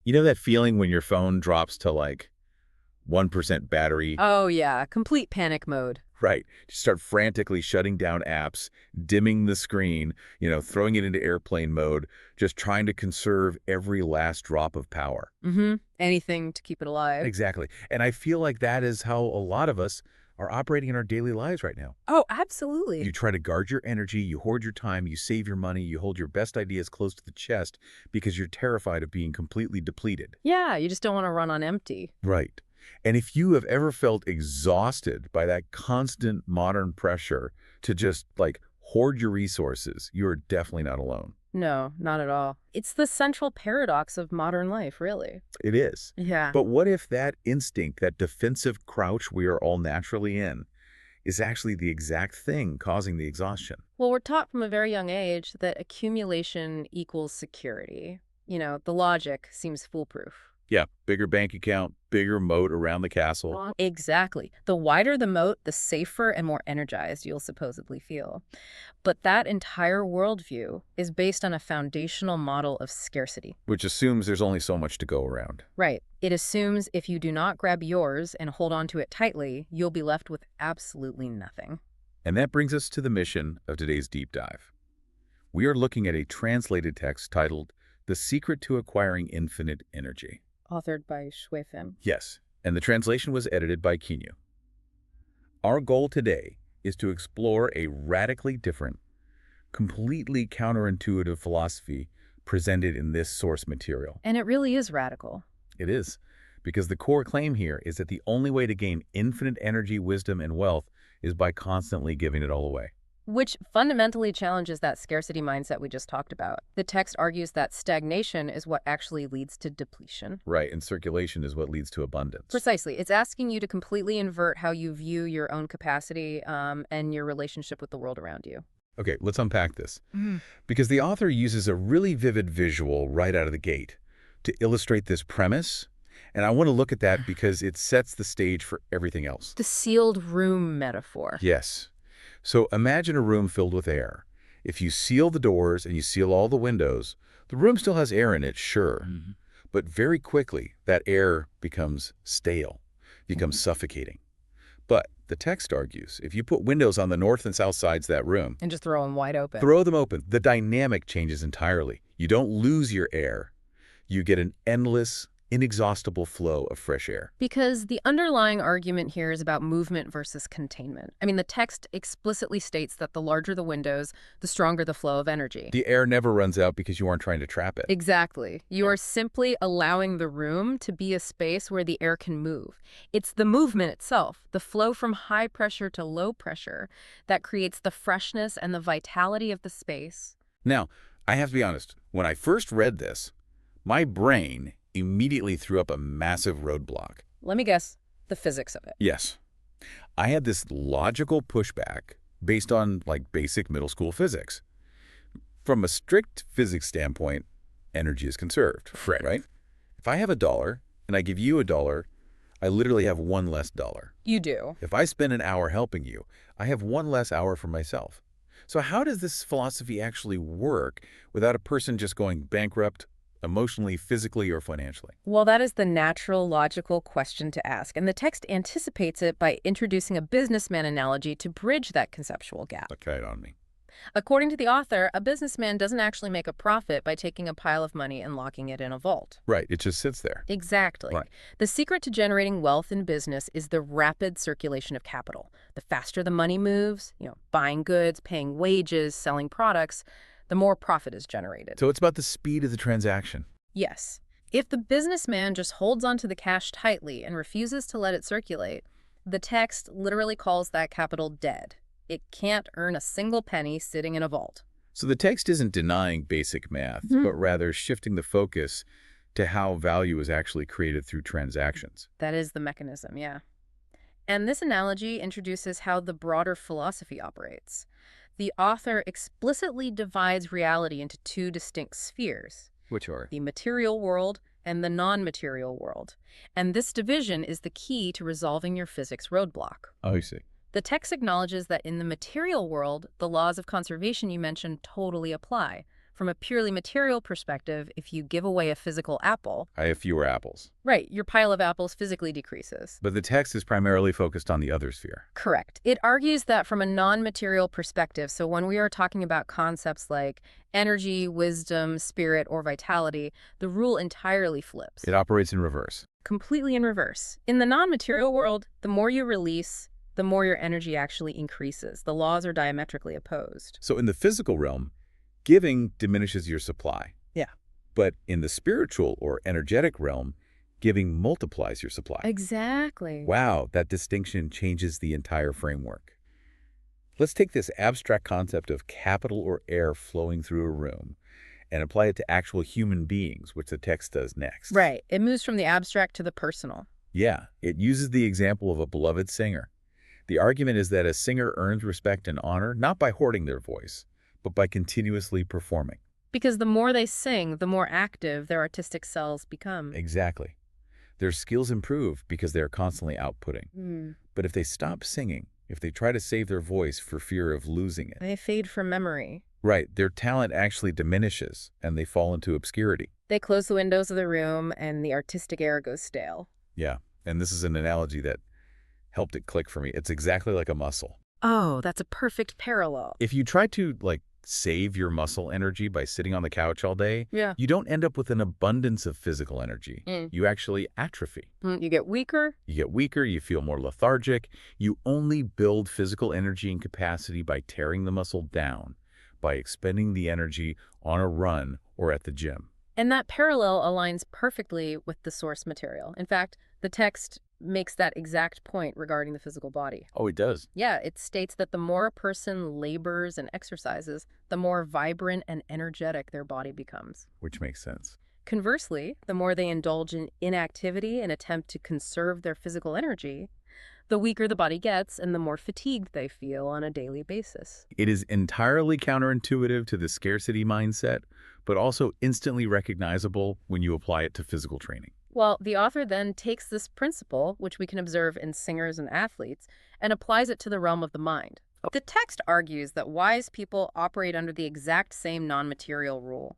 You know that feeling when your phone drops to like 1% battery? Oh, yeah, complete panic mode. Right. You start frantically shutting down apps, dimming the screen, throwing it into airplane mode, just trying to conserve every last drop of power. Anything to keep it alive. Exactly. And I feel like that is how a lot of us are operating in our daily lives right now. Oh, You absolutely. try to guard your energy, you hoard your time, you save your money, you hold your best ideas close to the chest because you're terrified of being completely depleted. Yeah, you just don't want to run on empty. Right. And if you have ever felt exhausted by that constant modern pressure to just like hoard your resources, you're definitely not alone. No, not at all. It's the central paradox of modern life, really. It is. Yeah. But what if that instinct, that defensive crouch we are all naturally in, is actually the exact thing causing the exhaustion? Well, we're taught from a very young age that accumulation equals security. The logic seems foolproof. Yeah, bigger bank account, bigger moat around the castle. Exactly. The wider the moat, the safer and more energized you'll supposedly feel. But that entire worldview is based on a foundational model of scarcity. Which assumes there's only so much to go around. Right. It assumes if you do not grab yours and hold on to it tightly, you'll be left with absolutely nothing. And that brings us to the mission of today's deep dive. We are looking at a translated text titled The Secret to Acquiring Infinite Energy. Authored by Shui-Fen. Yes, and the translation was edited by Kinyu. Our goal today is to explore a radically different, completely counterintuitive philosophy presented in this source material. And it really is radical. It is, because the core claim here is that the only way to gain infinite energy, wisdom, and wealth is by constantly giving it all away. Which fundamentally challenges that scarcity mindset we just talked about. The text argues that stagnation is what actually leads to depletion. Right, and circulation is what leads to abundance. Precisely. It's asking you to completely invert how you view your own capacity and your relationship with the world around you. Okay, let's unpack this. Because the author uses a really vivid visual right out of the gate to illustrate this premise, and I want to look at that because it sets the stage for everything else. The sealed room metaphor. Yes. So imagine a room filled with air. If you seal the doors and you seal all the windows, the room still has air in it, sure. But very quickly, that air becomes stale, becomes suffocating. But the text argues, if you put windows on the north and south sides of that room, And just throw them wide open. throw them open, the dynamic changes entirely. You don't lose your air. You get an endless, inexhaustible flow of fresh air. Because the underlying argument here is about movement versus containment. I mean, the text explicitly states that the larger the windows, the stronger the flow of energy. The air never runs out because you aren't trying to trap it. Exactly. You are simply allowing the room to be a space where the air can move. It's the movement itself, the flow from high pressure to low pressure, that creates the freshness and the vitality of the space. Now, I have to be honest, when I first read this, my brain immediately threw up a massive roadblock. Let me guess, the physics of it. Yes. I had this logical pushback based on like basic middle school physics. From a strict physics standpoint, energy is conserved, right? If I have $1 and I give you $1, I literally have one less dollar. You do. If I spend an hour helping you, I have one less hour for myself. So how does this philosophy actually work without a person just going bankrupt emotionally, physically, or financially? Well, that is the natural, logical question to ask, and the text anticipates it by introducing a businessman analogy to bridge that conceptual gap. Okay, it on me. According to the author, a businessman doesn't actually make a profit by taking a pile of money and locking it in a vault. Right, it just sits there. Exactly. Right. The secret to generating wealth in business is the rapid circulation of capital. The faster the money moves, buying goods, paying wages, selling products, the more profit is generated. So it's about the speed of the transaction. Yes. If the businessman just holds onto the cash tightly and refuses to let it circulate, the text literally calls that capital dead. It can't earn a single penny sitting in a vault. So the text isn't denying basic math, but rather shifting the focus to how value is actually created through transactions. That is the mechanism, yeah. And this analogy introduces how the broader philosophy operates. The author explicitly divides reality into two distinct spheres, Which are? the material world and the non-material world. And this division is the key to resolving your physics roadblock. Oh, I see. The text acknowledges that in the material world, the laws of conservation you mentioned totally apply. from a purely material perspective, if you give away a physical apple, I have fewer apples. right, your pile of apples physically decreases. But the text is primarily focused on the other sphere. Correct. It argues that from a non-material perspective, so when we are talking about concepts like energy, wisdom, spirit, or vitality, the rule entirely flips. It operates in reverse. Completely in reverse. In the non-material world, the more you release, the more your energy actually increases. The laws are diametrically opposed. So in the physical realm, giving diminishes your supply. Yeah. But in the spiritual or energetic realm, giving multiplies your supply. Exactly. Wow, that distinction changes the entire framework. Let's take this abstract concept of capital or air flowing through a room and apply it to actual human beings, which the text does next. Right. It moves from the abstract to the personal. Yeah, it uses the example of a beloved singer. The argument is that a singer earns respect and honor not by hoarding their voice, but by continuously performing. Because the more they sing, the more active their artistic selves become. Exactly. Their skills improve because they are constantly outputting. But if they stop singing, if they try to save their voice for fear of losing it, They fade from memory. right, their talent actually diminishes and they fall into obscurity. They close the windows of the room and the artistic air goes stale. Yeah, and this is an analogy that helped it click for me. It's exactly like a muscle. Oh, that's a perfect parallel. If you try to, save your muscle energy by sitting on the couch all day, Yeah. you don't end up with an abundance of physical energy. Mm. You actually atrophy. You get weaker. You get weaker, you feel more lethargic. You only build physical energy and capacity by tearing the muscle down, by expending the energy on a run or at the gym. And that parallel aligns perfectly with the source material. In fact, the text makes that exact point regarding the physical body. Oh, it does. Yeah, it states that the more a person labors and exercises, the more vibrant and energetic their body becomes. Which makes sense. Conversely, the more they indulge in inactivity and attempt to conserve their physical energy, the weaker the body gets and the more fatigued they feel on a daily basis. It is entirely counterintuitive to the scarcity mindset, but also instantly recognizable when you apply it to physical training. Well, the author then takes this principle, which we can observe in singers and athletes, and applies it to the realm of the mind. The text argues that wise people operate under the exact same non-material rule.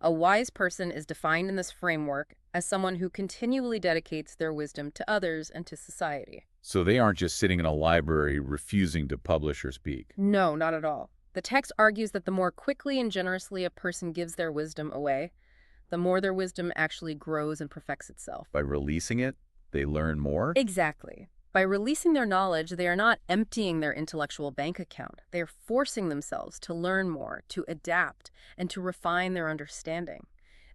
A wise person is defined in this framework as someone who continually dedicates their wisdom to others and to society. So they aren't just sitting in a library refusing to publish or speak. No, not at all. The text argues that the more quickly and generously a person gives their wisdom away, the more their wisdom actually grows and perfects itself. By releasing it, they learn more. Exactly. By releasing their knowledge, they are not emptying their intellectual bank account. They are forcing themselves to learn more, to adapt, and to refine their understanding.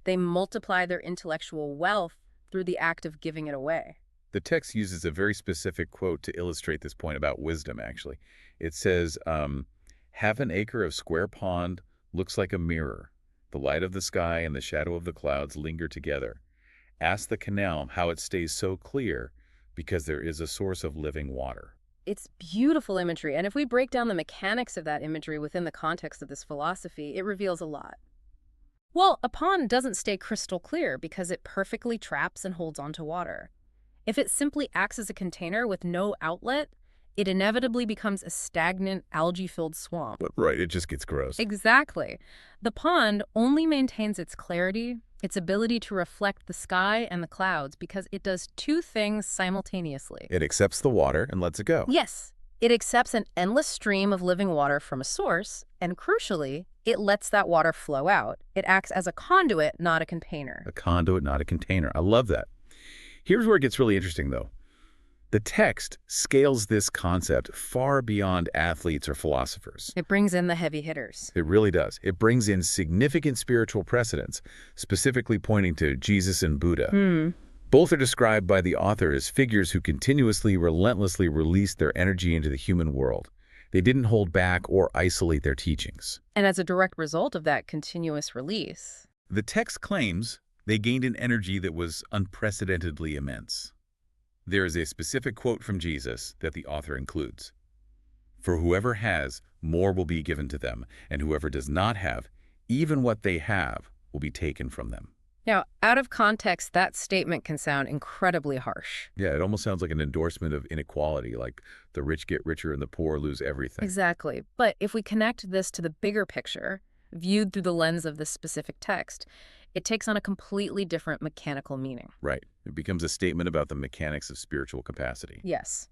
They multiply their intellectual wealth through the act of giving it away. The text uses a very specific quote to illustrate this point about wisdom, actually. It says, "Half an acre of square pond looks like a mirror. The light of the sky and the shadow of the clouds linger together. Ask the canal how it stays so clear, because there is a source of living water." It's beautiful imagery, and if we break down the mechanics of that imagery within the context of this philosophy, it reveals a lot. Well, a pond doesn't stay crystal clear because it perfectly traps and holds onto water. If it simply acts as a container with no outlet, it inevitably becomes a stagnant, algae-filled swamp. Right, it just gets gross. Exactly. The pond only maintains its clarity, its ability to reflect the sky and the clouds, because it does two things simultaneously. It accepts the water and lets it go. Yes, it accepts an endless stream of living water from a source, and crucially, it lets that water flow out. It acts as a conduit, not a container. A conduit, not a container. I love that. Here's where it gets really interesting, though. The text scales this concept far beyond athletes or philosophers. It brings in the heavy hitters. It really does. It brings in significant spiritual precedents, specifically pointing to Jesus and Buddha. Both are described by the author as figures who continuously, relentlessly released their energy into the human world. They didn't hold back or isolate their teachings. And as a direct result of that continuous release, The text claims they gained an energy that was unprecedentedly immense. There is a specific quote from Jesus that the author includes. "For whoever has, more will be given to them, and whoever does not have, even what they have will be taken from them." now, out of context, that statement can sound incredibly harsh. Yeah, it almost sounds like an endorsement of inequality, like the rich get richer and the poor lose everything. Exactly. But if we connect this to the bigger picture, viewed through the lens of this specific text, it takes on a completely different mechanical meaning. Right. It becomes a statement about the mechanics of spiritual capacity. Yes.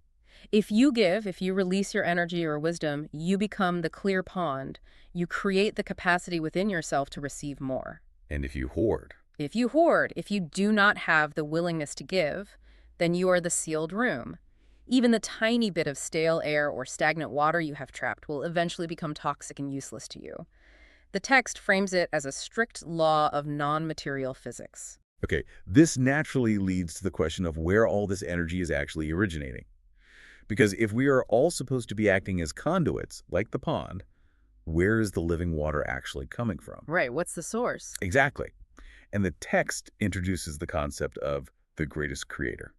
If you give, if you release your energy or wisdom, you become the clear pond. You create the capacity within yourself to receive more. And if you hoard, If you hoard, if you do not have the willingness to give, then you are the sealed room. Even the tiny bit of stale air or stagnant water you have trapped will eventually become toxic and useless to you. The text frames it as a strict law of non-material physics. okay, this naturally leads to the question of where all this energy is actually originating. Because if we are all supposed to be acting as conduits, like the pond, where is the living water actually coming from? Right, what's the source? Exactly. And the text introduces the concept of the greatest creator.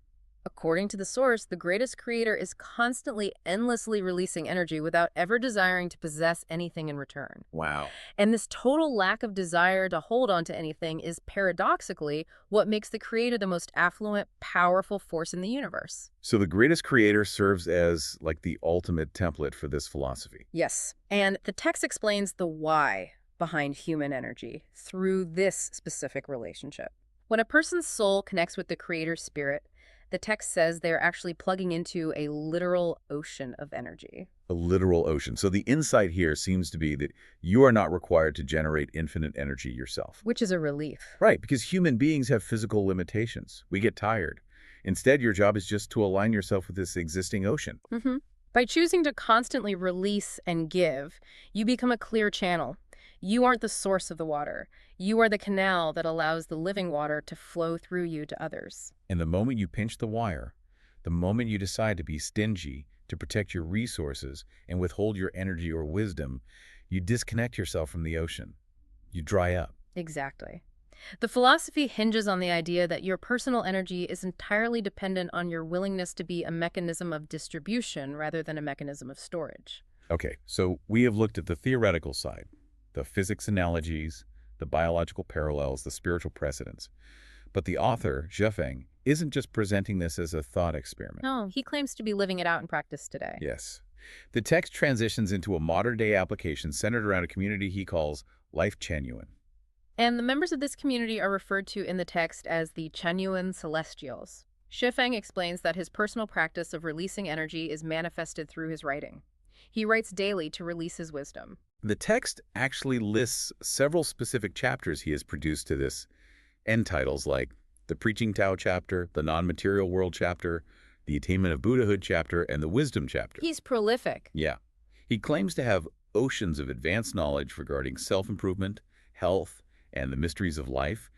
According to the source, the greatest creator is constantly, endlessly releasing energy without ever desiring to possess anything in return. Wow. And this total lack of desire to hold on to anything is paradoxically what makes the creator the most affluent, powerful force in the universe. So the greatest creator serves as like the ultimate template for this philosophy. Yes. And the text explains the why behind human energy through this specific relationship. When a person's soul connects with the creator's spirit, the text says they're actually plugging into a literal ocean of energy. A literal ocean. So the insight here seems to be that you are not required to generate infinite energy yourself. Which is a relief. Right, because human beings have physical limitations. We get tired. Instead, your job is just to align yourself with this existing ocean. By choosing to constantly release and give, you become a clear channel. You aren't the source of the water. You are the canal that allows the living water to flow through you to others. And the moment you pinch the wire, the moment you decide to be stingy, to protect your resources, and withhold your energy or wisdom, you disconnect yourself from the ocean. You dry up. Exactly. The philosophy hinges on the idea that your personal energy is entirely dependent on your willingness to be a mechanism of distribution rather than a mechanism of storage. Okay, so we have looked at the theoretical side, the physics analogies, the biological parallels, the spiritual precedents. But the author, Zhefeng, isn't just presenting this as a thought experiment. No, he claims to be living it out in practice today. Yes. The text transitions into a modern-day application centered around a community he calls Lifechanyuan. And the members of this community are referred to in the text as the Chanyuan Celestials. Shifeng explains that his personal practice of releasing energy is manifested through his writing. He writes daily to release his wisdom. The text actually lists several specific chapters he has produced to this, end titles like the Preaching Tao chapter, the Non-Material World chapter, the Attainment of Buddhahood chapter, and the Wisdom chapter. He's prolific. Yeah. He claims to have oceans of advanced knowledge regarding self-improvement, health, and the mysteries of life,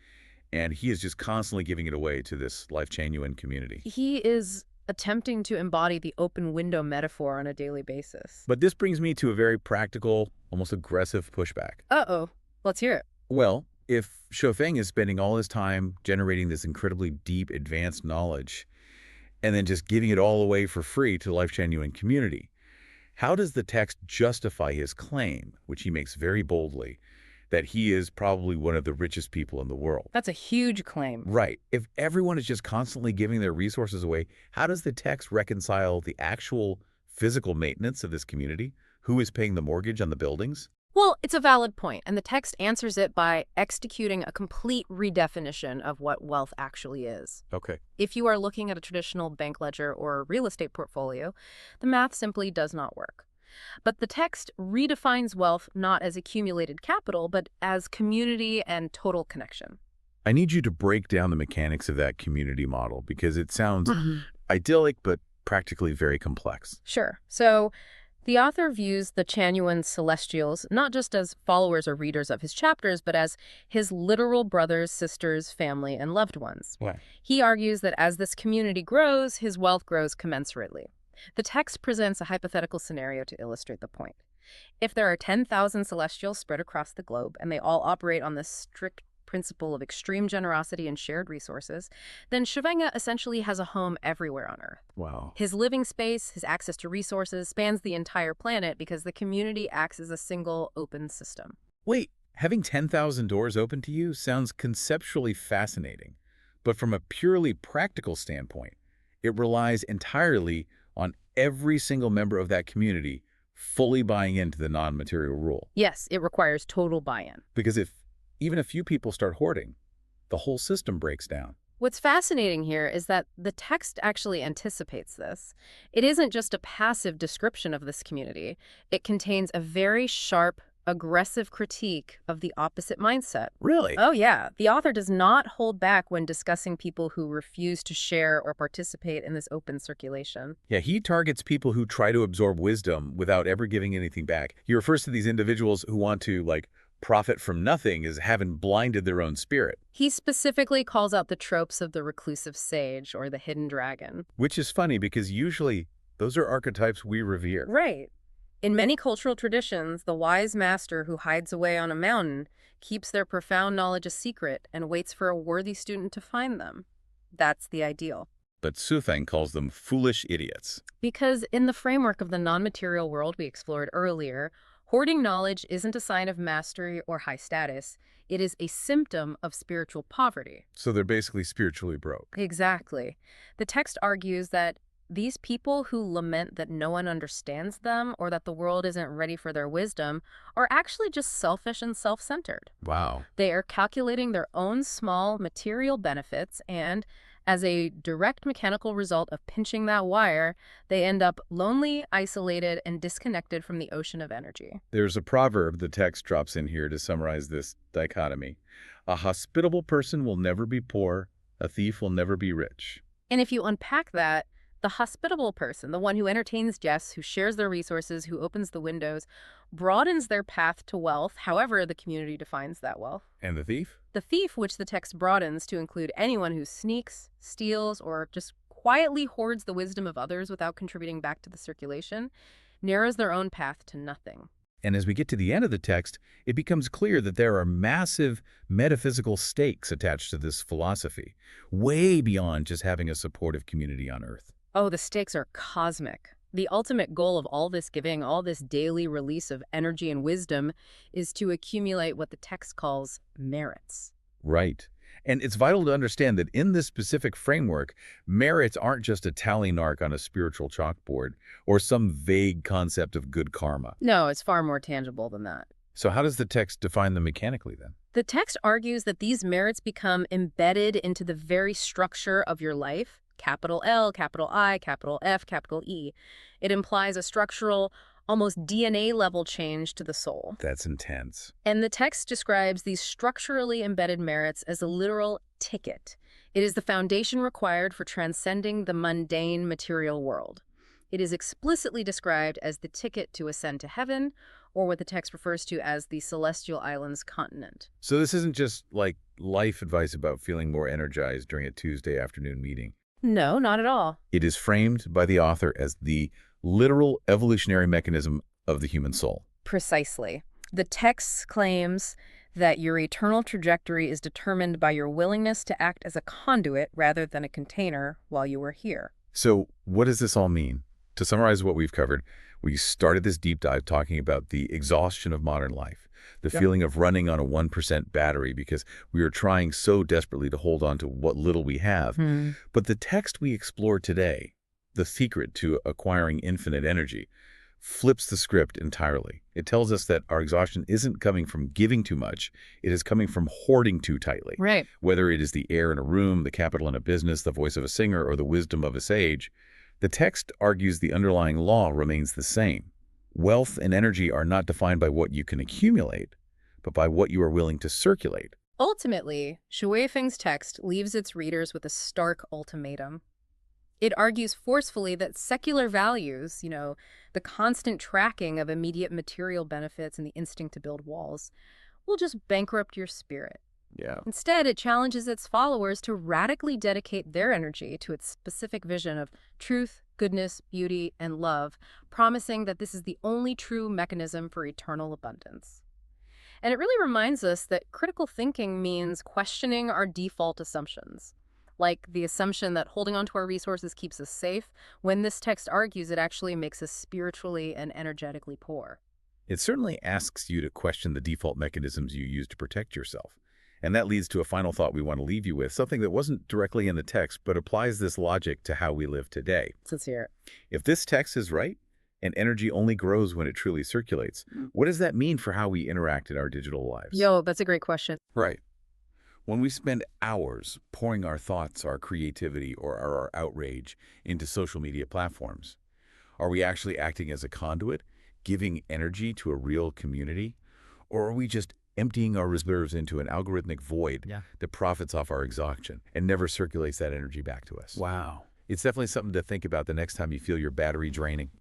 and he is just constantly giving it away to this Lifechanyuan community. He is attempting to embody the open window metaphor on a daily basis. But this brings me to a very practical, almost aggressive pushback. Uh-oh. Let's hear it. Well, if Shofeng is spending all his time generating this incredibly deep, advanced knowledge, and then just giving it all away for free to the Lifechanyuan community, how does the text justify his claim, which he makes very boldly, that he is probably one of the richest people in the world? That's a huge claim. Right. If everyone is just constantly giving their resources away, how does the text reconcile the actual physical maintenance of this community? Who is paying the mortgage on the buildings? Well, it's a valid point, and the text answers it by executing a complete redefinition of what wealth actually is. Okay. If you are looking at a traditional bank ledger or a real estate portfolio, the math simply does not work. But the text redefines wealth not as accumulated capital, but as community and total connection. I need you to break down the mechanics of that community model because it sounds idyllic but practically very complex. Sure. So the author views the Chanyuan Celestials not just as followers or readers of his chapters, but as his literal brothers, sisters, family, and loved ones. Right. He argues that as this community grows, his wealth grows commensurately. The text presents a hypothetical scenario to illustrate the point. If there are 10,000 Celestials spread across the globe, and they all operate on the strict principle of extreme generosity and shared resources, then Shivenga essentially has a home everywhere on Earth. Wow. His living space, his access to resources, spans the entire planet because the community acts as a single open system. Wait, having 10,000 doors open to you sounds conceptually fascinating, but from a purely practical standpoint, it relies entirely on every single member of that community fully buying into the non-material rule. Yes, it requires total buy-in. Because if even a few people start hoarding, the whole system breaks down. What's fascinating here is that the text actually anticipates this. It isn't just a passive description of this community. It contains a very sharp, aggressive critique of the opposite mindset. Really? Oh, yeah. The author does not hold back when discussing people who refuse to share or participate in this open circulation. Yeah, he targets people who try to absorb wisdom without ever giving anything back. He refers to these individuals who want to, like, profit from nothing as having blinded their own spirit. He specifically calls out the tropes of the reclusive sage or the hidden dragon. Which is funny because usually those are archetypes we revere. Right. In many cultural traditions, the wise master who hides away on a mountain keeps their profound knowledge a secret and waits for a worthy student to find them. That's the ideal. But Sufeng calls them foolish idiots. Because in the framework of the non-material world we explored earlier, hoarding knowledge isn't a sign of mastery or high status. It is a symptom of spiritual poverty. So they're basically spiritually broke. Exactly. The text argues that these people who lament that no one understands them or that the world isn't ready for their wisdom are actually just selfish and self-centered. Wow. They are calculating their own small material benefits, and as a direct mechanical result of pinching that wire, they end up lonely, isolated, and disconnected from the ocean of energy. There's a proverb the text drops in here to summarize this dichotomy. A hospitable person will never be poor, a thief will never be rich. And if you unpack that, the hospitable person, the one who entertains guests, who shares their resources, who opens the windows, broadens their path to wealth, however the community defines that wealth. And the thief? The thief, which the text broadens to include anyone who sneaks, steals, or just quietly hoards the wisdom of others without contributing back to the circulation, narrows their own path to nothing. And as we get to the end of the text, it becomes clear that there are massive metaphysical stakes attached to this philosophy, way beyond just having a supportive community on Earth. Oh, the stakes are cosmic. The ultimate goal of all this giving, all this daily release of energy and wisdom, is to accumulate what the text calls merits. Right. And it's vital to understand that in this specific framework, merits aren't just a tally mark on a spiritual chalkboard or some vague concept of good karma. No, it's far more tangible than that. So how does the text define them mechanically then? The text argues that these merits become embedded into the very structure of your life. Capital L, capital I, capital F, capital E. It implies a structural, almost DNA-level change to the soul. That's intense. And the text describes these structurally embedded merits as a literal ticket. It is the foundation required for transcending the mundane material world. It is explicitly described as the ticket to ascend to heaven, or what the text refers to as the Celestial Islands continent. So this isn't just like life advice about feeling more energized during a Tuesday afternoon meeting. No, not at all. It is framed by the author as the literal evolutionary mechanism of the human soul. Precisely. The text claims that your eternal trajectory is determined by your willingness to act as a conduit rather than a container while you are here. So what does this all mean? To summarize what we've covered, we started this deep dive talking about the exhaustion of modern life, the feeling of running on a 1% battery because we are trying so desperately to hold on to what little we have. But the text we explored today, the secret to acquiring infinite energy, flips the script entirely. It tells us that our exhaustion isn't coming from giving too much. It is coming from hoarding too tightly. Right. Whether it is the air in a room, the capital in a business, the voice of a singer, or the wisdom of a sage, the text argues the underlying law remains the same. Wealth and energy are not defined by what you can accumulate, but by what you are willing to circulate. Ultimately, Shui Feng's text leaves its readers with a stark ultimatum. It argues forcefully that secular values, the constant tracking of immediate material benefits and the instinct to build walls, will just bankrupt your spirit. Yeah. Instead, it challenges its followers to radically dedicate their energy to its specific vision of truth, goodness, beauty, and love, promising that this is the only true mechanism for eternal abundance. And it really reminds us that critical thinking means questioning our default assumptions, like the assumption that holding onto our resources keeps us safe, when this text argues it actually makes us spiritually and energetically poor. It certainly asks you to question the default mechanisms you use to protect yourself. And that leads to a final thought we want to leave you with, something that wasn't directly in the text, but applies this logic to how we live today. Let's hear it. If this text is right, And energy only grows when it truly circulates. What does that mean for how we interact in our digital lives? Yo, that's a great question. Right. When we spend hours pouring our thoughts, our creativity, or our outrage into social media platforms, are we actually acting as a conduit, giving energy to a real community? Or are we just emptying our reserves into an algorithmic void Yeah. that profits off our exhaustion and never circulates that energy back to us? Wow. It's definitely something to think about the next time you feel your battery draining.